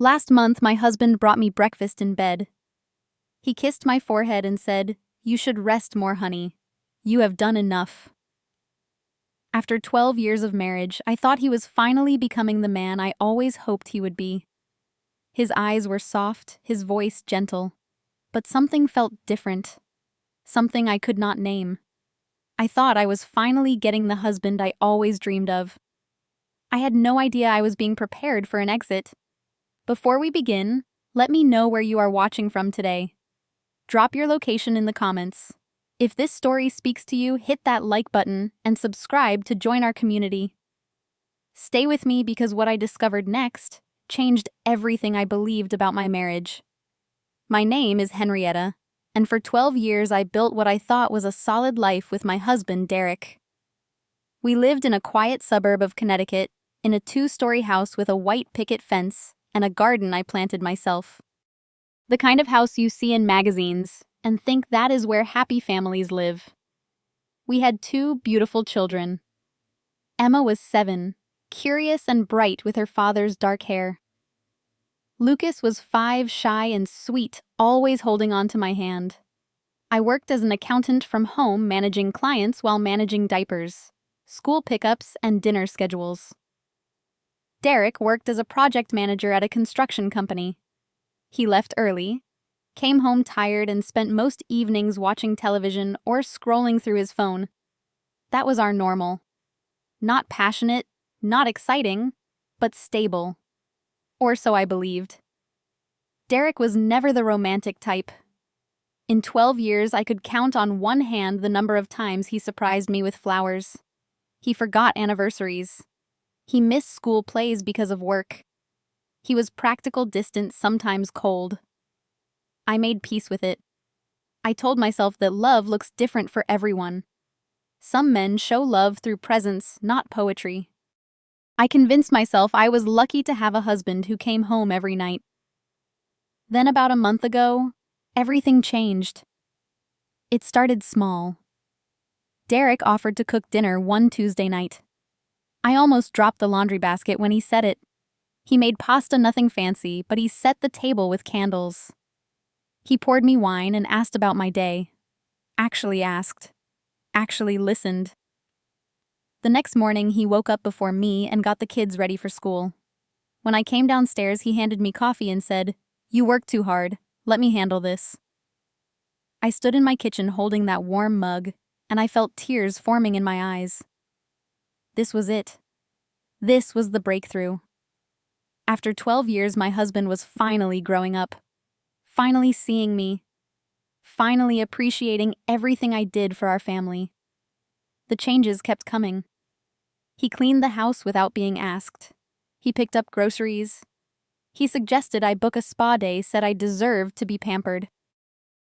Last month, my husband brought me breakfast in bed. He kissed my forehead and said, "You should rest more, honey. You have done enough." After 12 years of marriage, I thought he was finally becoming the man I always hoped he would be. His eyes were soft, his voice gentle. But something felt different. Something I could not name. I thought I was finally getting the husband I always dreamed of. I had no idea I was being prepared for an exit. Before we begin, let me know where you are watching from today. Drop your location in the comments. If this story speaks to you, hit that like button and subscribe to join our community. Stay with me because what I discovered next changed everything I believed about my marriage. My name is Henrietta, and for 12 years I built what I thought was a solid life with my husband, Derek. We lived in a quiet suburb of Connecticut, in a 2-story house with a white picket fence and a garden I planted myself. The kind of house you see in magazines and think that is where happy families live. We had 2 beautiful children. Emma was 7, curious and bright with her father's dark hair. Lucas was 5, shy and sweet, always holding on to my hand. I worked as an accountant from home, managing clients while managing diapers, school pickups, and dinner schedules. Derek worked as a project manager at a construction company. He left early, came home tired, and spent most evenings watching television or scrolling through his phone. That was our normal. Not passionate, not exciting, but stable. Or so I believed. Derek was never the romantic type. In 12 years, I could count on one hand the number of times he surprised me with flowers. He forgot anniversaries. He missed school plays because of work. He was practical, distant, sometimes cold. I made peace with it. I told myself that love looks different for everyone. Some men show love through presence, not poetry. I convinced myself I was lucky to have a husband who came home every night. Then about a month ago, everything changed. It started small. Derek offered to cook dinner one Tuesday night. I almost dropped the laundry basket when he said it. He made pasta, nothing fancy, but he set the table with candles. He poured me wine and asked about my day. Actually asked. Actually listened. The next morning, he woke up before me and got the kids ready for school. When I came downstairs, he handed me coffee and said, "You work too hard. Let me handle this." I stood in my kitchen holding that warm mug, and I felt tears forming in my eyes. This was it. This was the breakthrough. After 12 years, my husband was finally growing up. Finally seeing me. Finally appreciating everything I did for our family. The changes kept coming. He cleaned the house without being asked. He picked up groceries. He suggested I book a spa day, said I deserved to be pampered.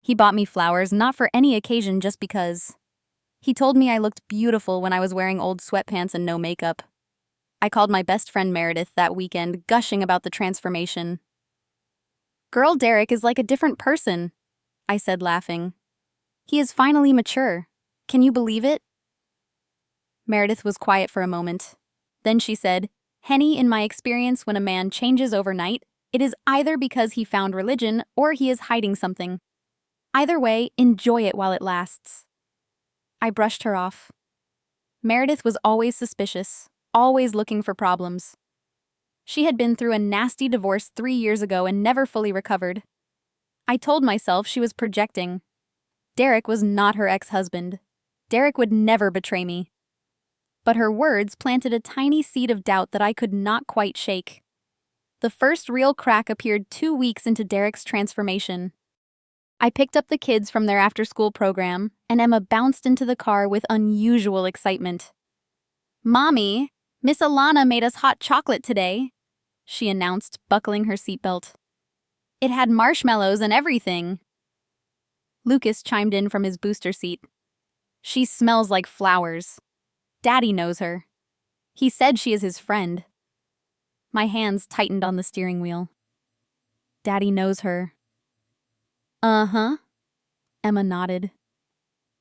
He bought me flowers, not for any occasion, just because. He told me I looked beautiful when I was wearing old sweatpants and no makeup. I called my best friend Meredith that weekend, gushing about the transformation. "Girl, Derek is like a different person," I said, laughing. "He is finally mature. Can you believe it?" Meredith was quiet for a moment. Then she said, "Henny, in my experience, when a man changes overnight, it is either because he found religion or he is hiding something. Either way, enjoy it while it lasts." I brushed her off. Meredith was always suspicious, always looking for problems. She had been through a nasty divorce 3 years ago and never fully recovered. I told myself she was projecting. Derek was not her ex-husband. Derek would never betray me. But her words planted a tiny seed of doubt that I could not quite shake. The first real crack appeared 2 weeks into Derek's transformation. I picked up the kids from their after-school program, and Emma bounced into the car with unusual excitement. "Mommy, Miss Alana made us hot chocolate today," she announced, buckling her seatbelt. "It had marshmallows and everything." Lucas chimed in from his booster seat. "She smells like flowers. Daddy knows her. He said she is his friend." My hands tightened on the steering wheel. "Daddy knows her." "Uh-huh," Emma nodded.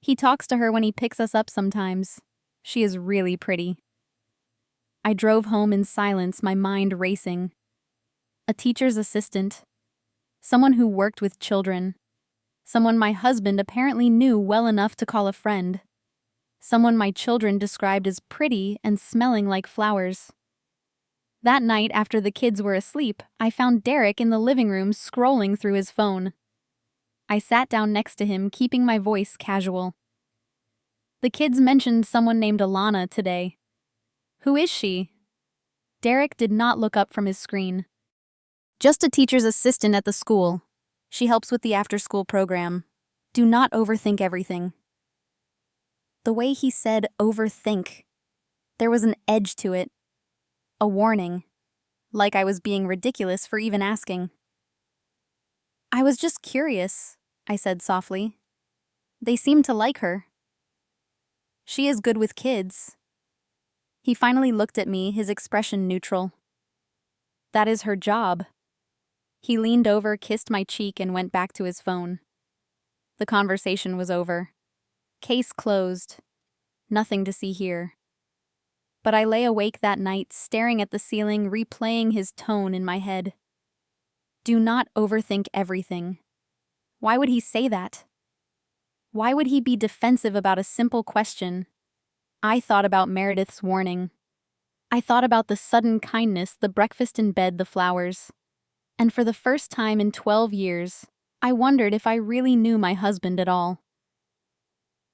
"He talks to her when he picks us up sometimes. She is really pretty." I drove home in silence, my mind racing. a teacher's assistant, someone who worked with children, someone my husband apparently knew well enough to call a friend, someone my children described as pretty and smelling like flowers. That night, after the kids were asleep, I found Derek in the living room scrolling through his phone. I sat down next to him, keeping my voice casual. The kids mentioned someone named Alana today. Who is she? Derek did not look up from his screen. Just a teacher's assistant at the school. She helps with the after-school program. Do not overthink everything. The way he said overthink, there was an edge to it. A warning, like I was being ridiculous for even asking. I was just curious, I said softly. They seem to like her. She is good with kids. He finally looked at me, his expression neutral. That is her job. He leaned over, kissed my cheek, and went back to his phone. The conversation was over. Case closed. Nothing to see here. But I lay awake that night, staring at the ceiling, replaying his tone in my head. Do not overthink everything. Why would he say that? Why would he be defensive about a simple question? I thought about Meredith's warning. I thought about the sudden kindness, the breakfast in bed, the flowers. And for the first time in 12 years, I wondered if I really knew my husband at all.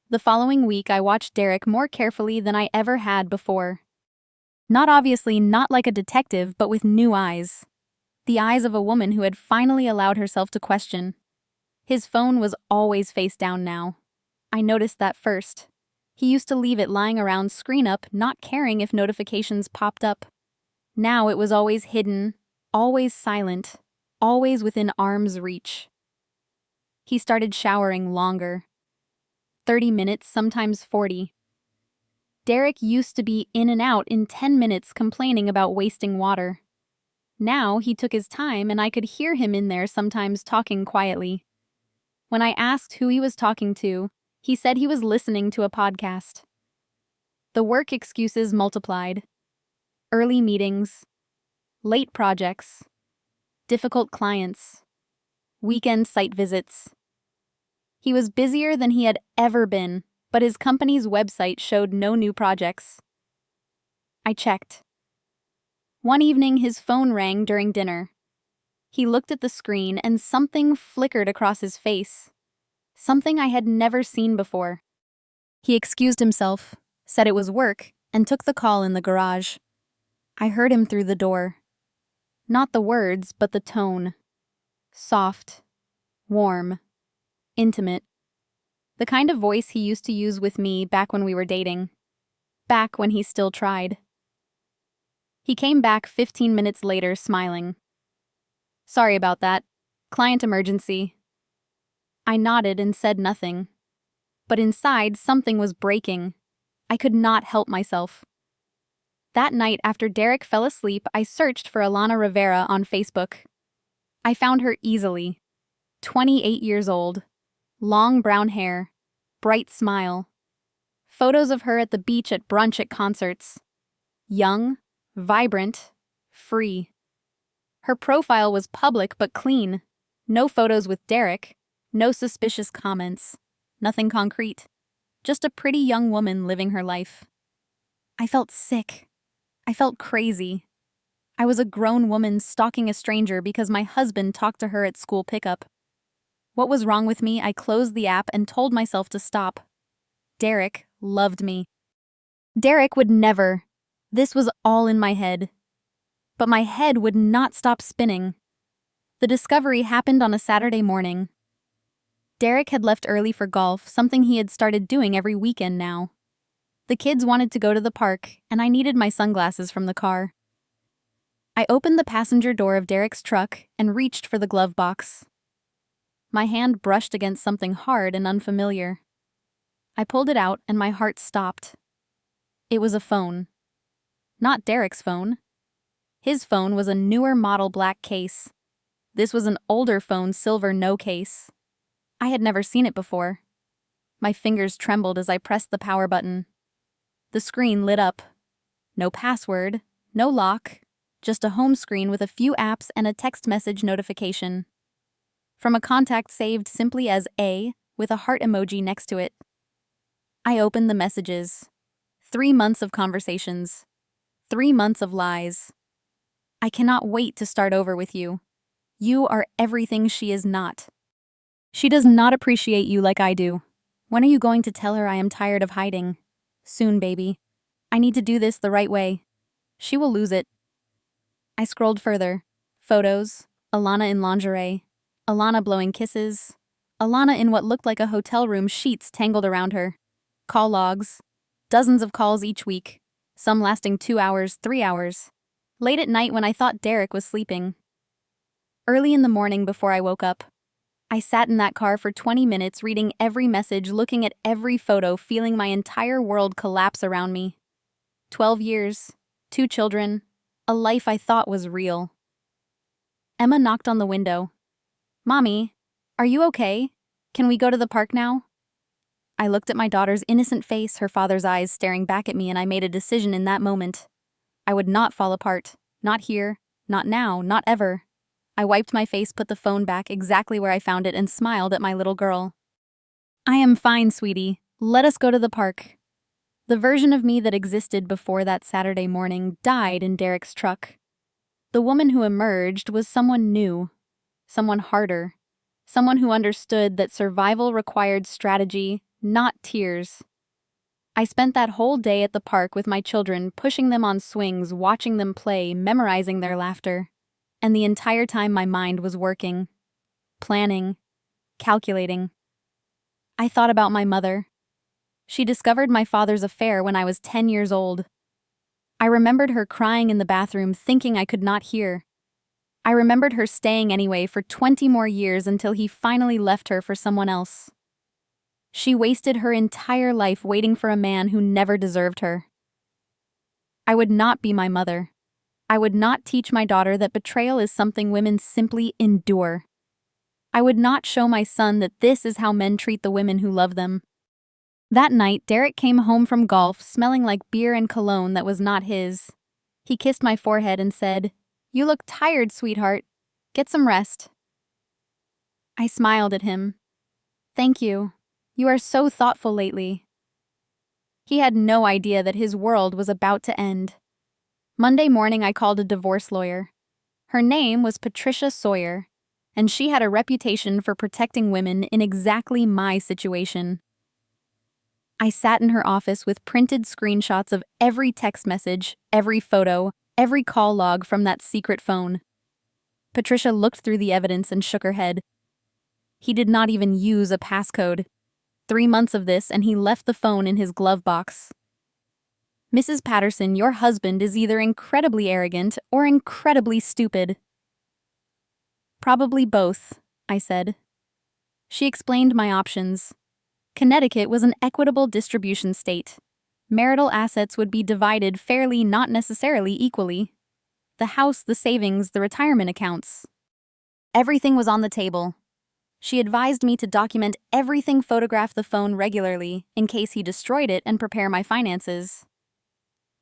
The following week, I watched Derek more carefully than I ever had before. Not like a detective, but with new eyes. The eyes of a woman who had finally allowed herself to question. His phone was always face down now. I noticed that first. He used to leave it lying around, screen up, not caring if notifications popped up. Now it was always hidden, always silent, always within arm's reach. He started showering longer. 30 minutes, sometimes 40. Derek used to be in and out in 10 minutes complaining about wasting water. Now he took his time and I could hear him in there sometimes talking quietly. When I asked who he was talking to, he said he was listening to a podcast. The work excuses multiplied. Early meetings, late projects, difficult clients, weekend site visits. He was busier than he had ever been, but his company's website showed no new projects. I checked. One evening, his phone rang during dinner. He looked at the screen and something flickered across his face. Something I had never seen before. He excused himself, said it was work, and took the call in the garage. I heard him through the door. Not the words, but the tone. Soft, warm, intimate. The kind of voice he used to use with me back when we were dating. Back when he still tried. He came back 15 minutes later, smiling. Sorry about that. Client emergency. I nodded and said nothing. But inside, something was breaking. I could not help myself. That night, after Derek fell asleep, I searched for Alana Rivera on Facebook. I found her easily. 28 years old. Long brown hair. Bright smile. Photos of her at the beach, at brunch, at concerts. Young, vibrant, free. Her profile was public but clean. No photos with Derek. No suspicious comments. Nothing concrete. Just a pretty young woman living her life. I felt sick. I felt crazy. I was a grown woman stalking a stranger because my husband talked to her at school pickup. What was wrong with me? I closed the app and told myself to stop. Derek loved me. Derek would never. This was all in my head. But my head would not stop spinning. The discovery happened on a Saturday morning. Derek had left early for golf, something he had started doing every weekend now. The kids wanted to go to the park, and I needed my sunglasses from the car. I opened the passenger door of Derek's truck and reached for the glove box. My hand brushed against something hard and unfamiliar. I pulled it out and my heart stopped. It was a phone. Not Derek's phone. His phone was a newer model black case. This was an older phone, silver, no case. I had never seen it before. My fingers trembled as I pressed the power button. The screen lit up. No password, no lock, Just a home screen with a few apps and a text message notification. From a contact saved simply as A, with a heart emoji next to it. I opened the messages. 3 months of conversations. 3 months of lies. I cannot wait to start over with you. You are everything she is not. She does not appreciate you like I do. When are you going to tell her I am tired of hiding? Soon, baby. I need to do this the right way. She will lose it. I scrolled further. Photos. Alana in lingerie. Alana blowing kisses. Alana in what looked like a hotel room, sheets tangled around her. Call logs. Dozens of calls each week. Some lasting 2 hours, 3 hours. Late at night when I thought Derek was sleeping. Early in the morning before I woke up. I sat in that car for 20 minutes reading every message, looking at every photo, feeling my entire world collapse around me. 12 years, 2 children, a life I thought was real. Emma knocked on the window. Mommy, are you okay? Can we go to the park now? I looked at my daughter's innocent face, her father's eyes staring back at me, and I made a decision in that moment. I would not fall apart. Not here, not now, not ever. I wiped my face, put the phone back exactly where I found it, and smiled at my little girl. I am fine, sweetie. Let us go to the park. The version of me that existed before that Saturday morning died in Derek's truck. The woman who emerged was someone new, someone harder, someone who understood that survival required strategy, not tears. I spent that whole day at the park with my children, pushing them on swings, watching them play, memorizing their laughter. And the entire time my mind was working, planning, calculating. I thought about my mother. She discovered my father's affair when I was 10 years old. I remembered her crying in the bathroom, thinking I could not hear. I remembered her staying anyway for 20 more years until he finally left her for someone else. She wasted her entire life waiting for a man who never deserved her. I would not be my mother. I would not teach my daughter that betrayal is something women simply endure. I would not show my son that this is how men treat the women who love them. That night, Derek came home from golf smelling like beer and cologne that was not his. He kissed my forehead and said, "You look tired, sweetheart. Get some rest." I smiled at him. "Thank you. You are so thoughtful lately." He had no idea that his world was about to end. Monday morning, I called a divorce lawyer. Her name was Patricia Sawyer, and she had a reputation for protecting women in exactly my situation. I sat in her office with printed screenshots of every text message, every photo, every call log from that secret phone. Patricia looked through the evidence and shook her head. He did not even use a passcode. 3 months of this, and he left the phone in his glove box. "Mrs. Patterson, your husband is either incredibly arrogant or incredibly stupid." "Probably both," I said. She explained my options. Connecticut was an equitable distribution state. Marital assets would be divided fairly, not necessarily equally. The house, the savings, the retirement accounts. Everything was on the table. She advised me to document everything, photograph the phone regularly in case he destroyed it, and prepare my finances.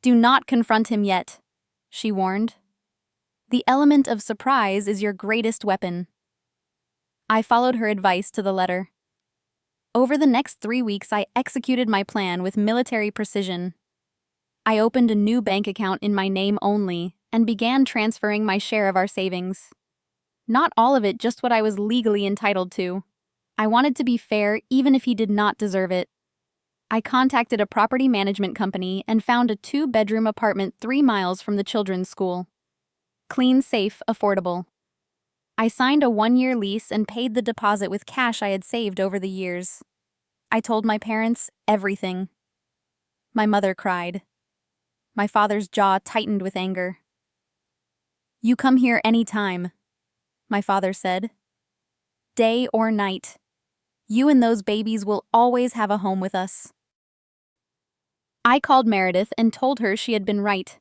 "Do not confront him yet," she warned. "The element of surprise is your greatest weapon." I followed her advice to the letter. Over the next 3 weeks, I executed my plan with military precision. I opened a new bank account in my name only and began transferring my share of our savings. Not all of it, just what I was legally entitled to. I wanted to be fair, even if he did not deserve it. I contacted a property management company and found a 2-bedroom apartment 3 miles from the children's school. Clean, safe, affordable. I signed a 1-year lease and paid the deposit with cash I had saved over the years. I told my parents everything. My mother cried. My father's jaw tightened with anger. "You come here any time," my father said. "Day or night. You and those babies will always have a home with us." I called Meredith and told her she had been right.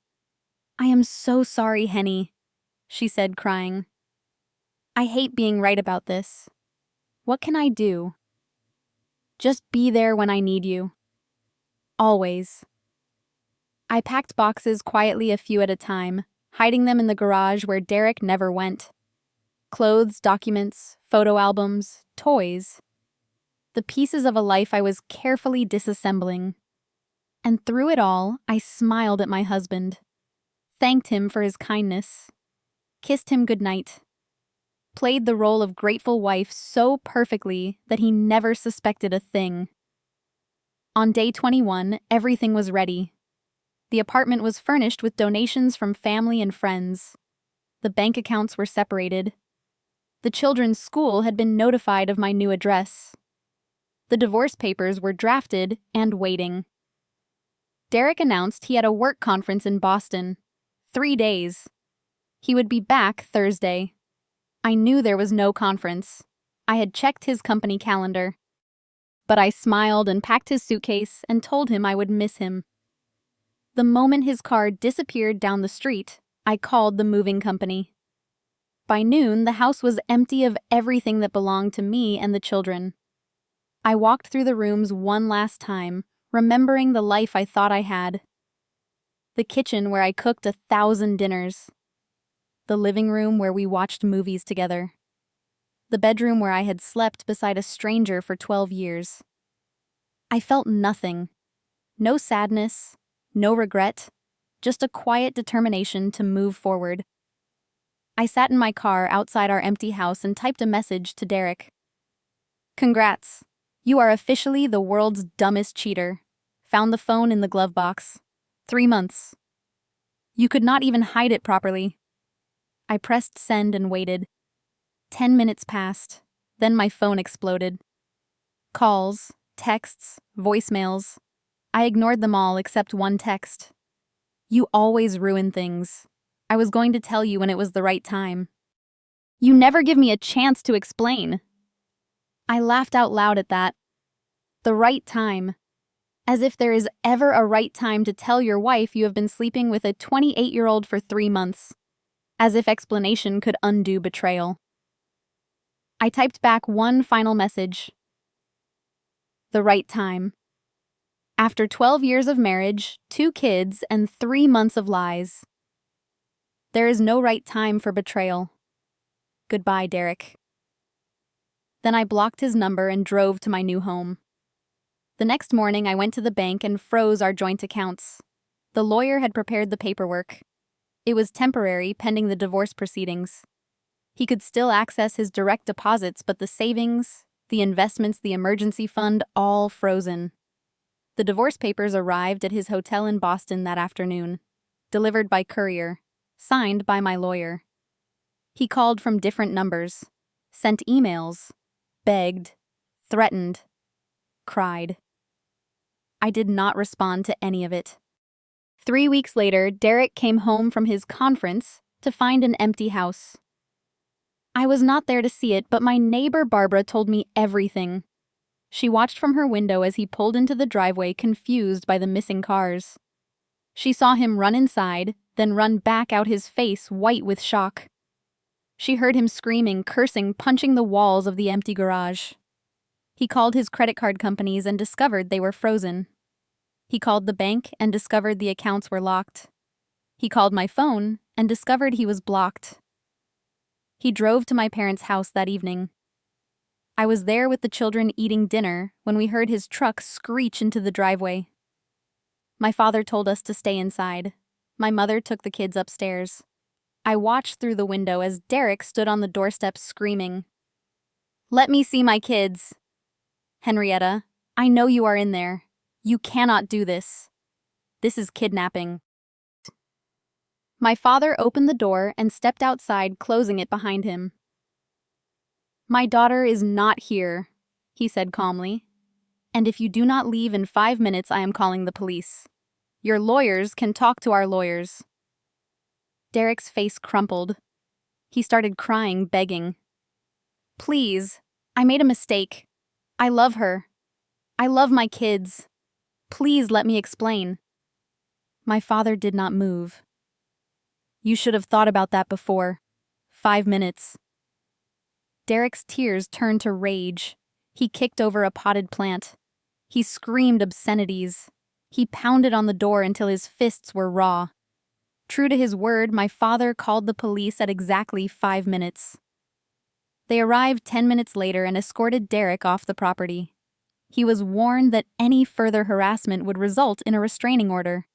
"I am so sorry, Henny," she said, crying. "I hate being right about this. What can I do?" "Just be there when I need you. Always." I packed boxes quietly, a few at a time, hiding them in the garage where Derek never went. Clothes, documents, photo albums, toys. The pieces of a life I was carefully disassembling. And through it all, I smiled at my husband, thanked him for his kindness, kissed him goodnight, played the role of grateful wife so perfectly that he never suspected a thing. On day 21, everything was ready. The apartment was furnished with donations from family and friends. The bank accounts were separated. The children's school had been notified of my new address. The divorce papers were drafted and waiting. Derek announced he had a work conference in Boston. 3 days. He would be back Thursday. I knew there was no conference. I had checked his company calendar. But I smiled and packed his suitcase and told him I would miss him. The moment his car disappeared down the street, I called the moving company. By noon, the house was empty of everything that belonged to me and the children. I walked through the rooms one last time, remembering the life I thought I had. The kitchen where I cooked 1,000 dinners. The living room where we watched movies together. The bedroom where I had slept beside a stranger for 12 years. I felt nothing. No sadness, no regret, just a quiet determination to move forward. I sat in my car outside our empty house and typed a message to Derek. Congrats. You are officially the world's dumbest cheater. Found the phone in the glove box. 3 months. You could not even hide it properly. I pressed send and waited. 10 minutes passed. Then my phone exploded. Calls, texts, voicemails. I ignored them all except one text. You always ruin things. I was going to tell you when it was the right time. You never give me a chance to explain. I laughed out loud at that. The right time. As if there is ever a right time to tell your wife you have been sleeping with a 28-year-old for 3 months. As if explanation could undo betrayal. I typed back one final message. The right time. After 12 years of marriage, 2 kids, and 3 months of lies. There is no right time for betrayal. Goodbye, Derek. Then I blocked his number and drove to my new home. The next morning, I went to the bank and froze our joint accounts. The lawyer had prepared the paperwork. It was temporary, pending the divorce proceedings. He could still access his direct deposits, but the savings, the investments, the emergency fund, all frozen. The divorce papers arrived at his hotel in Boston that afternoon, delivered by courier, signed by my lawyer. He called from different numbers, sent emails, begged, threatened, cried. I did not respond to any of it. 3 weeks later, Derek came home from his conference to find an empty house. I was not there to see it, but my neighbor Barbara told me everything. She watched from her window as he pulled into the driveway, confused by the missing cars. She saw him run inside, then run back out, his face white with shock. She heard him screaming, cursing, punching the walls of the empty garage. He called his credit card companies and discovered they were frozen. He called the bank and discovered the accounts were locked. He called my phone and discovered he was blocked. He drove to my parents' house that evening. I was there with the children eating dinner when we heard his truck screech into the driveway. My father told us to stay inside. My mother took the kids upstairs. I watched through the window as Derek stood on the doorstep screaming, "Let me see my kids! Henrietta, I know you are in there. You cannot do this. This is kidnapping." My father opened the door and stepped outside, closing it behind him. "My daughter is not here," he said calmly. "And if you do not leave in 5 minutes, I am calling the police. Your lawyers can talk to our lawyers." Derek's face crumpled. He started crying, begging. "Please, I made a mistake. I love her. I love my kids. Please let me explain." My father did not move. "You should have thought about that before. 5 minutes." Derek's tears turned to rage. He kicked over a potted plant. He screamed obscenities. He pounded on the door until his fists were raw. True to his word, my father called the police at exactly 5 minutes. They arrived 10 minutes later and escorted Derek off the property. He was warned that any further harassment would result in a restraining order.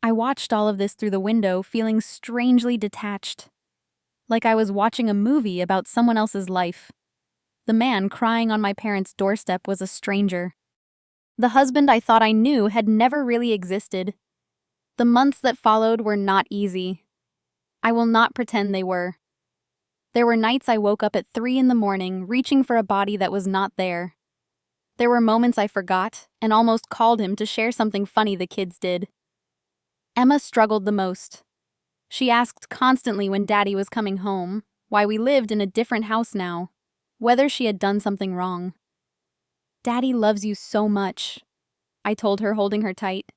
I watched all of this through the window, feeling strangely detached, like I was watching a movie about someone else's life. The man crying on my parents' doorstep was a stranger. The husband I thought I knew had never really existed. The months that followed were not easy. I will not pretend they were. There were nights I woke up at 3 in the morning, reaching for a body that was not there. There were moments I forgot and almost called him to share something funny the kids did. Emma struggled the most. She asked constantly when Daddy was coming home, why we lived in a different house now, whether she had done something wrong. Daddy loves you so much, I told her, holding her tight.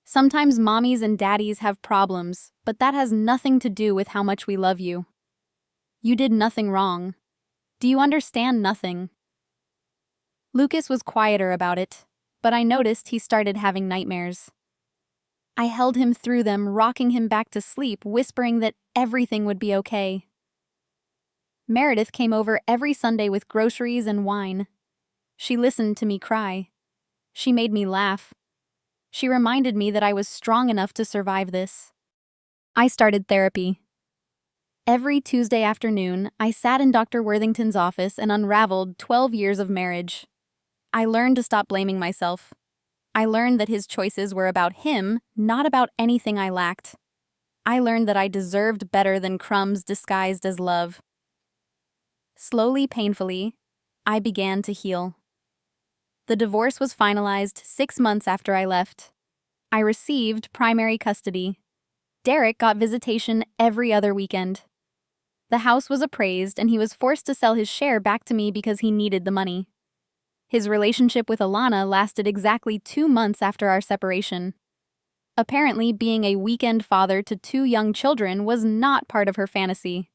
Sometimes mommies and daddies have problems, but that has nothing to do with how much we love you. You did nothing wrong. Do you understand nothing? Lucas was quieter about it, but I noticed he started having nightmares. I held him through them, rocking him back to sleep, whispering that everything would be okay. Meredith came over every Sunday with groceries and wine. She listened to me cry. She made me laugh. She reminded me that I was strong enough to survive this. I started therapy. Every Tuesday afternoon, I sat in Dr. Worthington's office and unraveled 12 years of marriage. I learned to stop blaming myself. I learned that his choices were about him, not about anything I lacked. I learned that I deserved better than crumbs disguised as love. Slowly, painfully, I began to heal. The divorce was finalized 6 months after I left. I received primary custody. Derek got visitation every other weekend. The house was appraised and he was forced to sell his share back to me because he needed the money. His relationship with Alana lasted exactly 2 months after our separation. Apparently, being a weekend father to 2 young children was not part of her fantasy.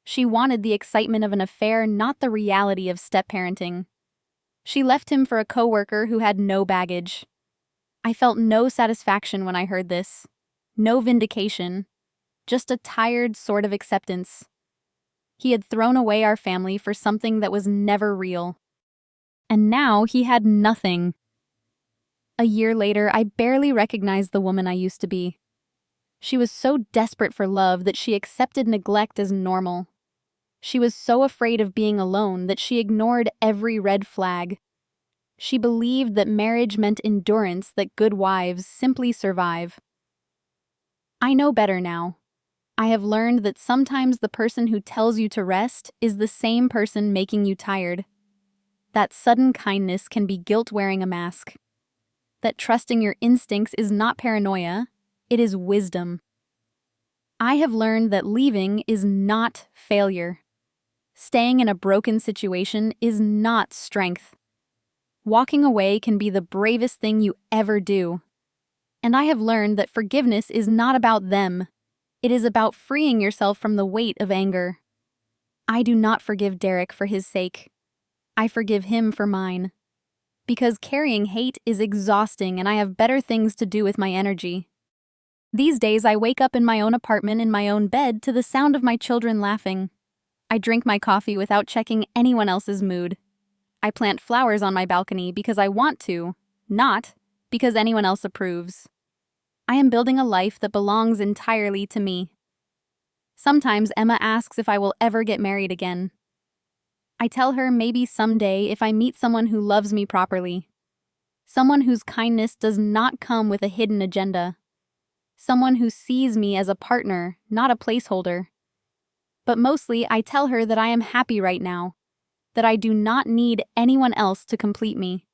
She wanted the excitement of an affair, not the reality of step-parenting. She left him for a coworker who had no baggage. I felt no satisfaction when I heard this. No vindication. Just a tired sort of acceptance. He had thrown away our family for something that was never real. And now he had nothing. A year later, I barely recognized the woman I used to be. She was so desperate for love that she accepted neglect as normal. She was so afraid of being alone that she ignored every red flag. She believed that marriage meant endurance, that good wives simply survive. I know better now. I have learned that sometimes the person who tells you to rest is the same person making you tired. That sudden kindness can be guilt wearing a mask. That trusting your instincts is not paranoia, it is wisdom. I have learned that leaving is not failure. Staying in a broken situation is not strength. Walking away can be the bravest thing you ever do. And I have learned that forgiveness is not about them. It is about freeing yourself from the weight of anger. I do not forgive Derek for his sake. I forgive him for mine. Because carrying hate is exhausting and I have better things to do with my energy. These days I wake up in my own apartment in my own bed to the sound of my children laughing. I drink my coffee without checking anyone else's mood. I plant flowers on my balcony because I want to, not because anyone else approves. I am building a life that belongs entirely to me. Sometimes Emma asks if I will ever get married again. I tell her maybe someday if I meet someone who loves me properly. Someone whose kindness does not come with a hidden agenda. Someone who sees me as a partner, not a placeholder. But mostly I tell her that I am happy right now, that I do not need anyone else to complete me.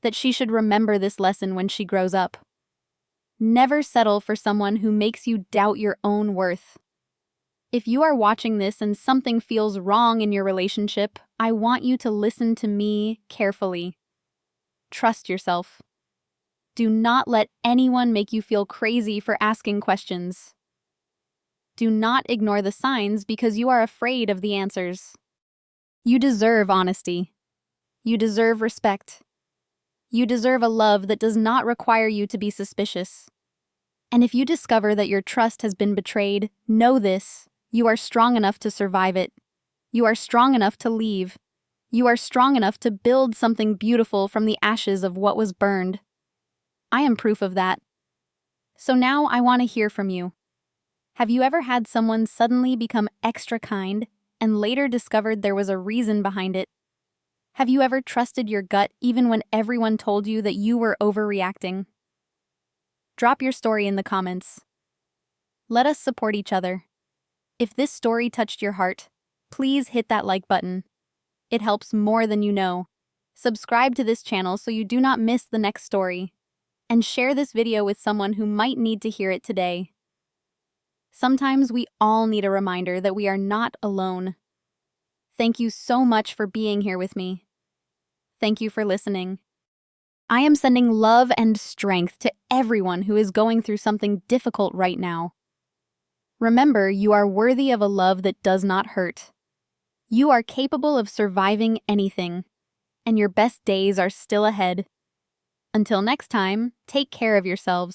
That she should remember this lesson when she grows up. Never settle for someone who makes you doubt your own worth. If you are watching this and something feels wrong in your relationship, I want you to listen to me carefully. Trust yourself. Do not let anyone make you feel crazy for asking questions. Do not ignore the signs because you are afraid of the answers. You deserve honesty. You deserve respect. You deserve a love that does not require you to be suspicious. And if you discover that your trust has been betrayed, know this: you are strong enough to survive it. You are strong enough to leave. You are strong enough to build something beautiful from the ashes of what was burned. I am proof of that. So now I want to hear from you. Have you ever had someone suddenly become extra kind and later discovered there was a reason behind it? Have you ever trusted your gut even when everyone told you that you were overreacting? Drop your story in the comments. Let us support each other. If this story touched your heart, please hit that like button. It helps more than you know. Subscribe to this channel so you do not miss the next story. And share this video with someone who might need to hear it today. Sometimes we all need a reminder that we are not alone. Thank you so much for being here with me. Thank you for listening. I am sending love and strength to everyone who is going through something difficult right now. Remember, you are worthy of a love that does not hurt. You are capable of surviving anything, and your best days are still ahead. Until next time, take care of yourselves.